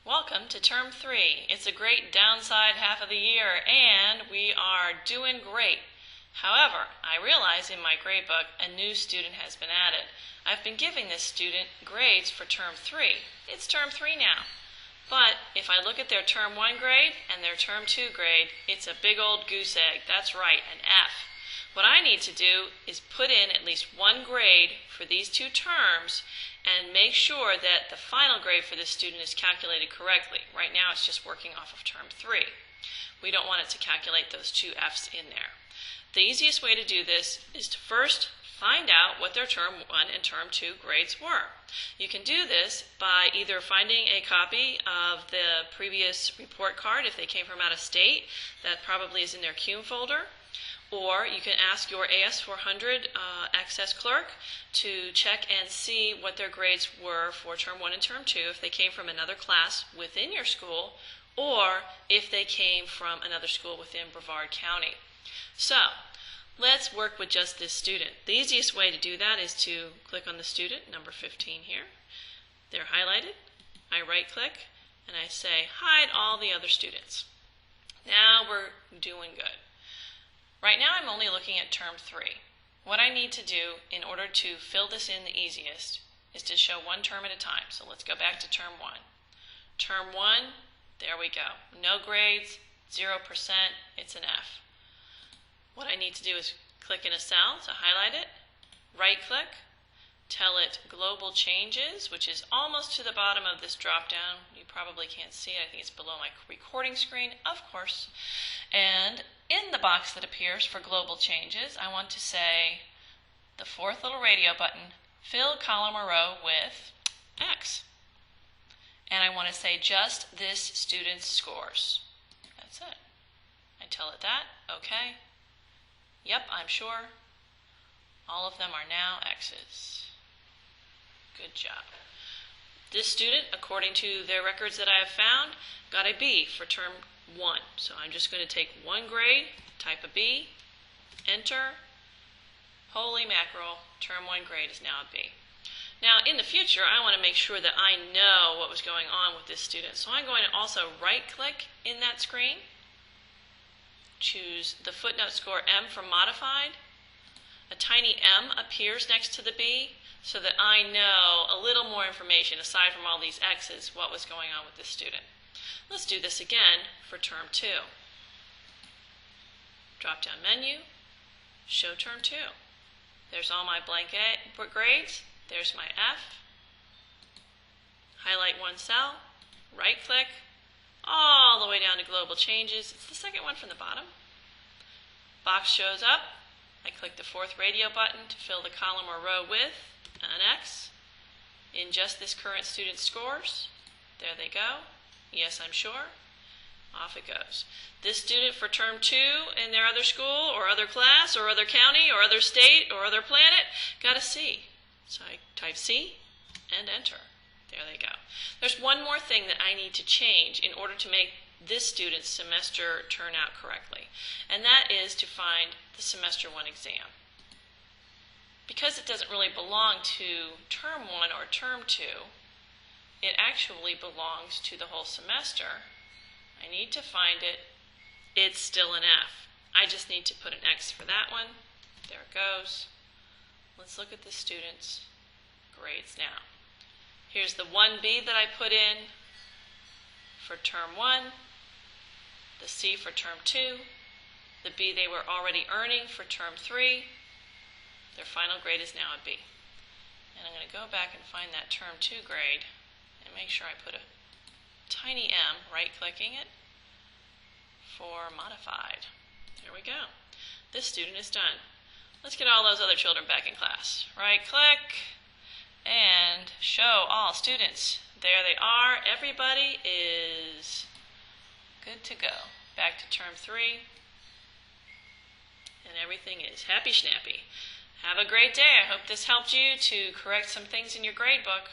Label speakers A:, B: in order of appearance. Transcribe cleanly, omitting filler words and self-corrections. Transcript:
A: Welcome to Term 3. It's a great downside half of the year, and we are doing great. However, I realize in my gradebook a new student has been added. I've been giving this student grades for Term 3. It's Term 3 now. But if I look at their Term 1 grade and their Term 2 grade, it's a big old goose egg. That's right, an F. What I need to do is put in at least one grade for these two terms and make sure that the final grade for this student is calculated correctly. Right now it's just working off of Term 3. We don't want it to calculate those two F's in there. The easiest way to do this is to first find out what their Term 1 and Term 2 grades were. You can do this by either finding a copy of the previous report card if they came from out of state. That probably is in their CUME folder. Or you can ask your AS400 access clerk to check and see what their grades were for Term 1 and Term 2 if they came from another class within your school or if they came from another school within Brevard County. So let's work with just this student. The easiest way to do that is to click on the student, number 15 here. They're highlighted. I right-click and I say hide all the other students. Now we're doing good. Right now I'm only looking at Term 3. What I need to do in order to fill this in the easiest is to show one term at a time. So let's go back to Term 1. Term 1, there we go. No grades, 0%, it's an F. What I need to do is click in a cell to highlight it, right-click, tell it Global Changes, which is almost to the bottom of this drop-down. You probably can't see it. I think it's below my recording screen, of course. And in the box that appears for Global Changes, I want to say the fourth little radio button, fill column or row with X. And I want to say just this student's scores. That's it. I tell it that, okay. Yep, I'm sure. All of them are now X's. Good job. This student, according to their records that I have found, got a B for Term 1. So I'm just going to take one grade, type a B, enter. Holy mackerel, Term 1 grade is now a B. Now in the future I want to make sure that I know what was going on with this student. So I'm going to also right-click in that screen, choose the footnote score M for modified. A tiny M appears next to the B so that I know a little more information aside from all these X's what was going on with this student. Let's do this again for Term 2. Drop down menu, show Term 2. There's all my blank grades. There's my F. Highlight one cell, right click, all the way down to Global Changes. It's the second one from the bottom. Box shows up. I click the fourth radio button to fill the column or row with an X. In just this current student's scores. There they go. Yes, I'm sure. Off it goes. This student for Term 2 in their other school or other class or other county or other state or other planet got a C. So I type C and enter. There they go. There's one more thing that I need to change in order to make this student's semester turn out correctly, and that is to find the Semester 1 exam. Because it doesn't really belong to Term 1 or Term 2, it actually belongs to the whole semester. I need to find it. It's still an F. I just need to put an X for that one. There it goes. Let's look at the student's grades now. Here's the 1B that I put in for Term 1, the C for Term 2, the B they were already earning for Term 3. Their final grade is now a B. And I'm going to go back and find that Term 2 grade and make sure I put a tiny M, right-clicking it, for modified. There we go. This student is done. Let's get all those other children back in class. Right-click and show all students. There they are. Everybody is good to go. Back to Term 3. And everything is happy-schnappy. Have a great day. I hope this helped you to correct some things in your grade book.